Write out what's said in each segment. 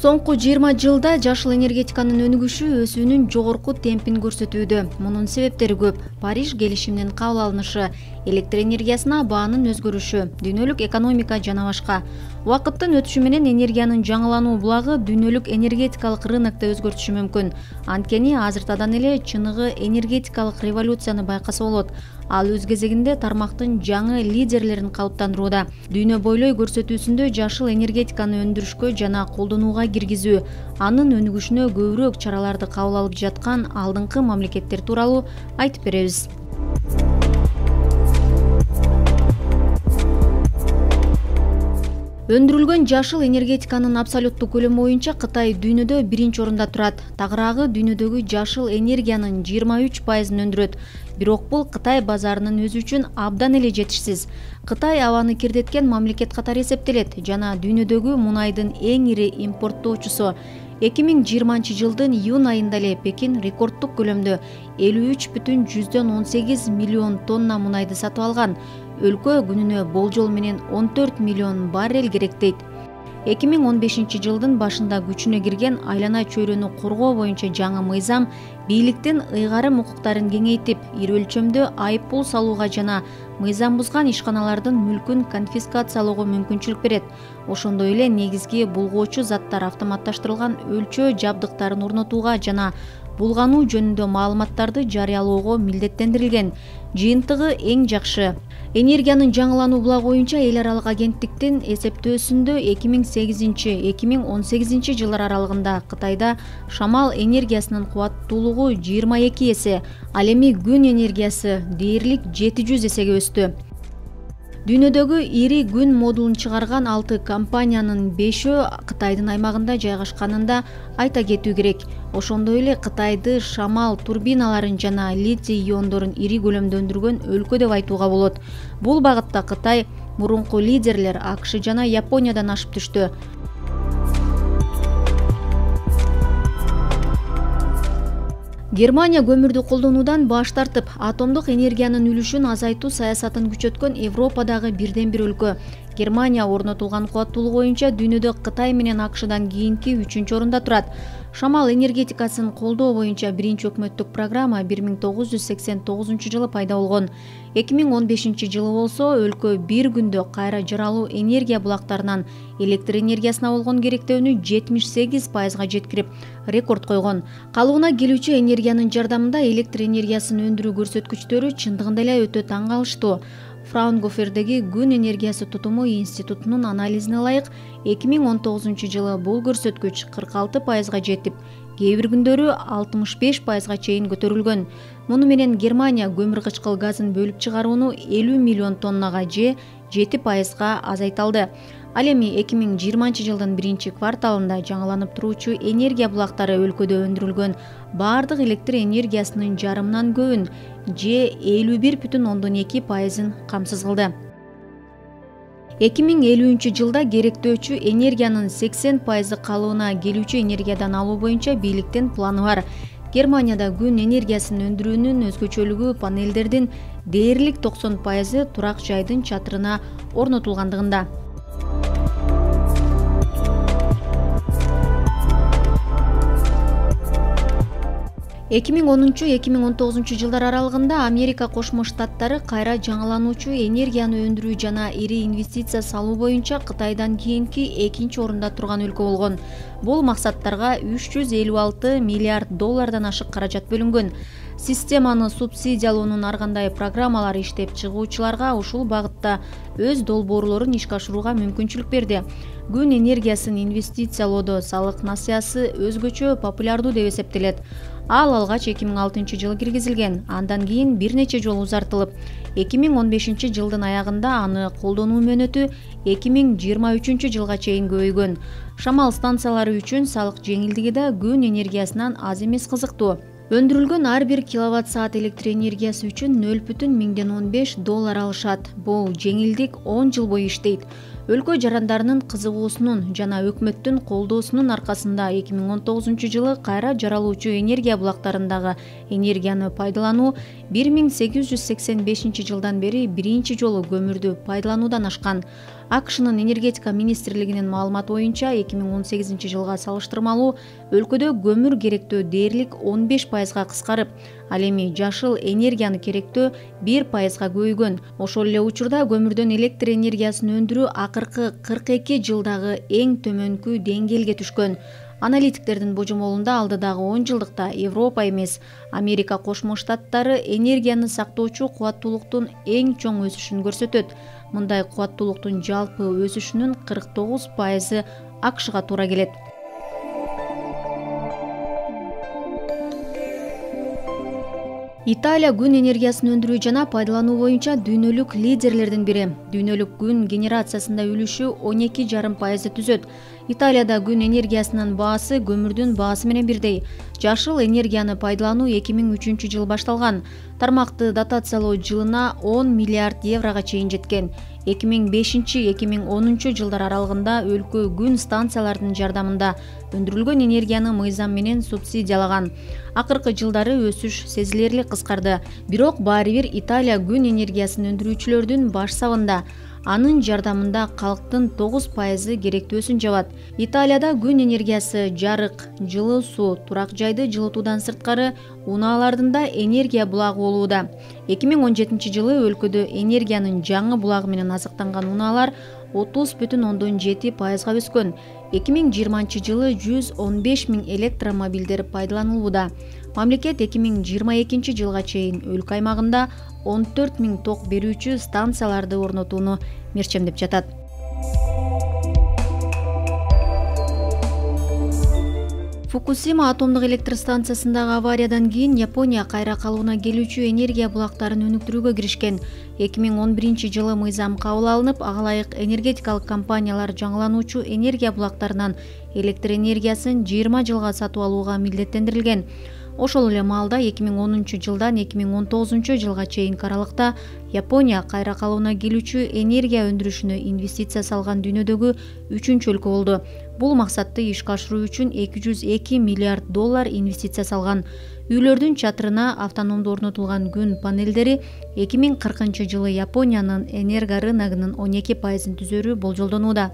Соңку 20 жылда жашыл энергетиканын өнүгүшү өсүүнүн жогорку темпин көрсөтүүдө. Мунун себептери көп. Париж келишиминин кабыл алынышы, электр энергиясына баанын өзгөрүшү, дүйнөлүк экономика жана башка. Убакыттын өтүшү менен энергиянын жаңылануу булагы дүйнөлүк энергетикалык рынокто өзгөртүшү мүмкүн. Анткени азыртадан эле чыныгы энергетикалык революцияны байкаса болот. Ал өз кезегинде тармактын жаңы лидерлерин калыптандырууда. Дүйнө бойлой көрсөтүүсүндө жашыл энергетиканы өндүрүшкө жана колдонууга киргизүү, анын өнүгүшүнө көбүрөөк чараларды кабыл алып жаткан алдыңкы мамлекеттер тууралуу айтып беребиз. Өндүрүлгөн жашыл энергетиканын абсолюттук көлөмү боюнча Кытай дүйнөдө биринчи орунда турат. Тагыраагы дүйнөдөгү жашыл энергиянын 23%-ын өндүрөт. Бирок бул Кытай базарынын өзү үчүн абдан эле жетишсиз. Кытай абаны кирдеткен мамлекет катары эсептелет жана дүйнөдөгү мунайдын эң ири импорттоочусу. 2020 жылдын июнь айында эле Пекин рекорддук көлөмдө 53,18 миллион тонна мунайды сатып алган. Өлкө күнүнө болжол менен 14 миллион баррель керектейт. 2015 жылдын башында күчүнө кирген айлана чөйрөнү коргоо боюнча жаңы мыйзам бийликтин ыйгарым укуктарын кеңейтип, ири өлчөмдө айып пул салууга жана мыйзам бузган ишканалардын мүлкүн конфискациялоого мүмкүнчүлүк берет. Ошондой эле негизги булгоочу заттар автоматташтырылган өлчөө жабдыктарын орнотууга жана булгануу жөнүндө маалыматтарды жарыялоого милдеттендирилген. Жыйынтыгы эң жакшы. Энергиянын жаңылануу булагы боюнча эл аралык агенттиктин эсептөөсүндө 2008-2018 жылдар аралыгында Кытайда шамал энергиясынын кубаттуулугу 22 эсе, ал эми күн энергиясы дээрлик 700 эсеге өстү. Дүйнөдөгү ири күн модулун чыгарган 6 компаниянын 5-өө Кытайдын аймагында жайгашканын да айта кетүү керек. Ошондой эле Кытайды шамал турбиналарын жана литий иондорун ири көлөмдө өндүргөн өлкө деп айтууга болот. Бул багытта Кытай мурунку лидерлер АКШ жана Япониядан ашып түштү. Германия көмүрдү колдонуудан баш тартып, атомдук энергиянын үлүшүн азайтуу саясатын күчөткөн Европадагы бирден бир өлкө. Германия орнотулган кубаттуулук боюнча дүйнөдө Кытай менен АКШдан кийинки 3-чү орунда турат. Шамал энергетикасын колдоо боюнча биринчи өкмөттүк программа 1989 жылы пайда болгон. 2015 жылы болсо өлкө бир күндө кайра жаралуу энергия булактарынан электр энергиясына болгон керектөөнү 78%га жеткирип рекорд койгон. Калыбына келүүчү энергиянын жардамында электр энергиясын өндүрүү көрсөткүчтөрү чындыгында эле өтө таң калыштуу. Фраунгофердеги күн энергиясы тутуму институтунун анализине ылайык 2019 жылы бул көрсөткүч 46%га жетип, кээ бир күндөрү 65%га чейин көтөрүлгөн. Муну менен Германия көмүр кычкыл газын бөлүп чыгарууну 50 миллион тоннага же 7%га азайта алды. Ал эми 2020 жылдын биринчи кварталында жаңыланып туруучу энергия булактары өлкөдө өндүрүлгөн баардык электр энергиясынын жарымынан көбүн же 51,2%-ын камсыз кылды. 2050 жылда керектөөчү энергиянын 80% калыбына келүүчү энергиядан алуу боюнча бийликтин планы бар. Германияда күн энергиясын өндүрүүнүн өзгөчөлүгү панелдердин дээрлик 90% турак жайдын чатырына орнотулгандыгында. 2010-2019 жылдар аралыгында Америка Кошмо Штаттары кайра жаңылануучу энергияны өндүрүү жана ири инвестиция салуу боюнча Кытайдан кийинки 2-чи орунда турган өлкө болгон. Бул максаттарга 356 миллиард доллардан ашык каражат бөлүнгөн. Системаны субсидиялоонун ар кандай программалары иштеп чыгуучуларга ушул багытта өз долбоорлорун ишке ашырууга мүмкүнчүлүк берди. Күн энергиясын инвестициялоодо салык насыясы өзгөчө популярдуу деп эсептелет. Ал алгач 2006 жылы киргизилген, андан кийин бир нече жолу узартылып, 2015 жылдын аягында аны колдонуу мөөнөтү 2023 жылга чейин көбөйгөн. Шамал станциялары үчүн салык жеңилдиги да күн энергиясынан аз эмес кызыктуу. Өндүрүлгөн ар бир киловатт-саат электр энергиясы үчүн $0,15 алышат. Бул жеңилдик 10 жыл бою иштейт. Өлкө жарандарынын кызыгуусунун жана өкмөттүн колдоосунун аркасында 2019 жылы кайра жаралуучу энергия булактарындагы энергияны пайдалануу 1885 жылдан бери биринчи жолу көмүрдү пайдалануудан ашкан. АКШнын энергетика министрлигинин маалыматы боюнча 2018 жылга салыштырмалуу өлкөдө көмүр керектөө дээрлик 15%га кыскарып, ал эми жашыл энергияны керектөө 1%га көбөйгөн. Ошол эле учурда көмүрдөн электр энергиясын өндүрүү акыркы 42 жылдагы эң төмөнкү деңгээлге түшкөн. Аналитиктердин божомолунда алдыдагы 10 жылдыкта Европа эмес, Америка Кошмо Штаттары энергияны сактоочу кубаттуулуктун эң чоң өсүшүн көрсөтөт. Мындай кубаттуулуктун жалпы өсүшүнүн 49% АКШга туура келет. Италия күн энергиясын өндүрүү жана пайдалануу боюнча дүйнөлүк лидерлердин бири. Дүйнөлүк күн генерациясында үлүшү 12,5% түзөт. Италияда күн энергиясынын баасы көмүрдүн баасы менен бирдей. Жашыл энергияны пайдалануу 2003 жыл башталган. Тармакты дотациялоо жылына 10 миллиард еврого чейин жеткен. 2005-2010 жылдар аралыгында өлкө күн станцияларынын жардамында өндүрүлгөн энергияны мыйзам менен субсидиялаган. Акыркы жылдары өсүш сезилерлик кыскарды. Бирок баары бир Италия күн энергиясын өндүрүүчүлөрдүн баш сабында. Анын жардамында калктын 9% керектөөсүн жабат. Италияда күн энергиясы жарык, жылуу суу, турак жайды жылытуудан сырткары унаалардын да энергия булагы болууда. 2017 жылы өлкөдө энергиянын жаңы булагы менен азыктанган унаалар 30,7%га өскөн. 2020 жылы 115 000 электромобилдер пайдаланылууда. Мамлекет 2022 жылга чейин өлкө аймагында 14 000 ток берүүчү станцияларды орнотууну мерчемдеп жатат. Фукусима атомдук электр станциясындагы авариядан кийин Япония кайра калууна келүүчү энергия булактарын өнүктүрүүгө киришкен. 2011 жылы мыйзам кабыл алынып, ага ылайык энергетикалык компаниялар жаңылануучу энергия булактарынан электр энергиясын 20 жылга сатып алууга милдеттендирилген. Ошол эле маалда 2010 жылдан 2019 жылга чейинки аралыкта Япония кайра калууна келүүчү энергия өндүрүшүнө инвестиция салган дүйнөдөгү 3-өлкө болду. Бул максатты ишке ашыруу үчүн $202 миллиард инвестиция салган. Үйлөрдүн чатырына автономдуу орнотулган күн панелдери 2040 жылы Япониянын энерго рыногунун 12%-ын түзөрү болжолдонууда.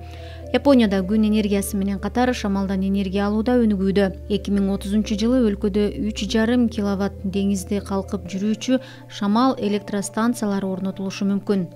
Японияда күн энергиясы менен катар шамалдан энергия алуу да өнүгүүдө. 2030 жылы өлкөдө 3,5 киловатт деңизде калкып жүрүүчү шамал электростанциялары орнотулушу мүмкүн.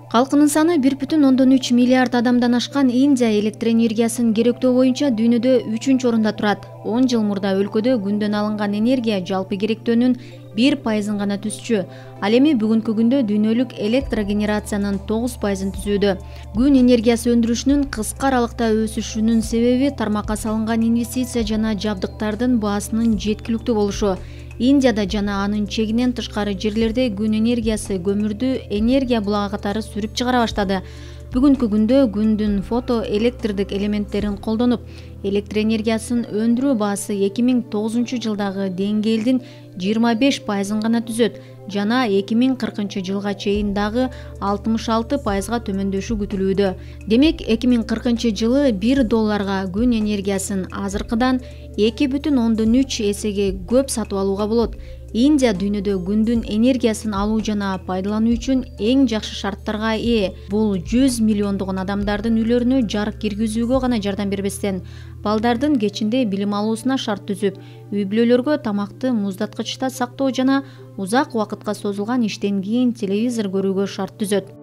Калкынын саны 1,3 миллиард адамдан ашкан Индия электр энергиясын керектөө боюнча дүйнөдө 3-орунда турат. 10 жыл мурда өлкөдө күндөн алынган энергия жалпы керектөөнүн 1%-ын гана түзчү. Ал эми бүгүнкү күндө дүйнөлүк электрогенерациянын 9%-ын түзүүдө. Күн энергиясы өндүрүшүнүн кыска аралыкта өсүшүнүн себеби тармакка салынган инвестиция жана жабдыктардын баасынын жеткиликтүү болушу. Индияда жана анын чегинен тышкары жерлерде күн энергиясы көмүрдү энергия булагы катары сүрүп чыгара баштады. Бүгүнкү күндө күндүн фотоэлектрдик элементтерин колдонуп, электр энергиясын өндүрүү баасы 2009 жылдагы деңгээлдин 25%-ын гана түзөт жана 2040 жылга чейин дагы 66%-га төмөндөшү күтүлүүдө. Демек, 2040 жылы $1 күн энергиясын азыркыдан 2,3 эсеге көп сатып алууга болот. Индия дүйнөдө күндүн энергиясын алуу жана пайдалануу үчүн эң жакшы шарттарга ээ. Бул 100 миллиондогон адамдардын үйлөрүнө жарык киргизүүгө гана жардам бербестен, балдардын кечинде билим алуусуна шарт түзүп, үй-бүлөлөргө тамакты муздаткычта сактоо жана узак убакытка созулган иштен кийин телевизор көрүүгө шарт түзөт.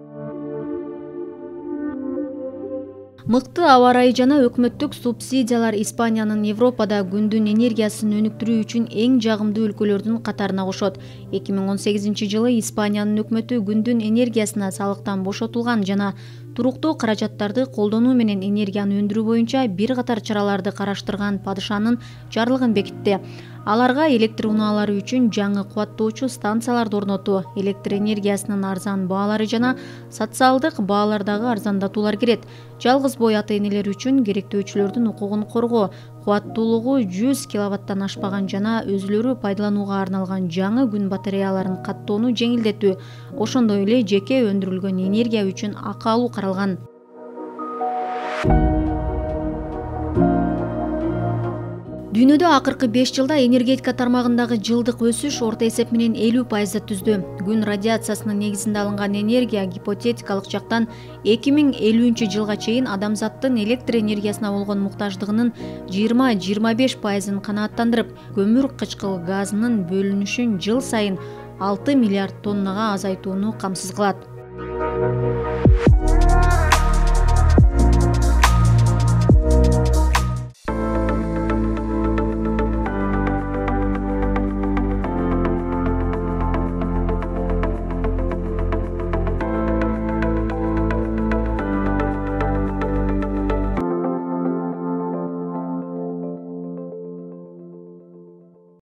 Мыкты аба ырайы жана өкмөттүк субсидиялар Испаниянын Европада күндүн энергиясын өнүктүрүү үчүн эң жагымдуу өлкөлөрдүн катарына кошот. 2018 жылы Испаниянын өкмөтү күндүн энергиясына салыктан бошотулган жана туруктуу каражаттарды колдонуу менен энергияны өндүрүү боюнча бир катар чараларды караштырган падышанын жарлыгын бекитти. Аларга электр унаалары үчүн жаңы кубаттоочу станцияларды орнотуу, электр энергиясынын арзан баалары жана социалдык баалардагы арзандатуулар кирет. Жалгыз бой ата-энелер үчүн керектөөчүлөрдүн укугун коргоо, кубаттуулугу 100 киловаттан ашпаган жана өзүлөрү пайдаланууга арналган жаңы күн батареяларын каттоону жеңилдетүү, ошондой эле жеке өндүрүлгөн энергия үчүн акы алуу каралган. Дүйнөдө акыркы 5 жылда энергетика тармагындагы жылдык өсүш орто эсеп менен 50% түздү. Күн радиациясынын негизинде алынган энергия гипотетикалык жактан 2050 жылга чейин адамзаттын электр энергиясына болгон муктаждыгынын 20-25%ын канааттандырып, көмүр кычкыл газынын бөлүнүшүн жыл сайын 6 миллиард тоннага азайтууну камсыз кылат.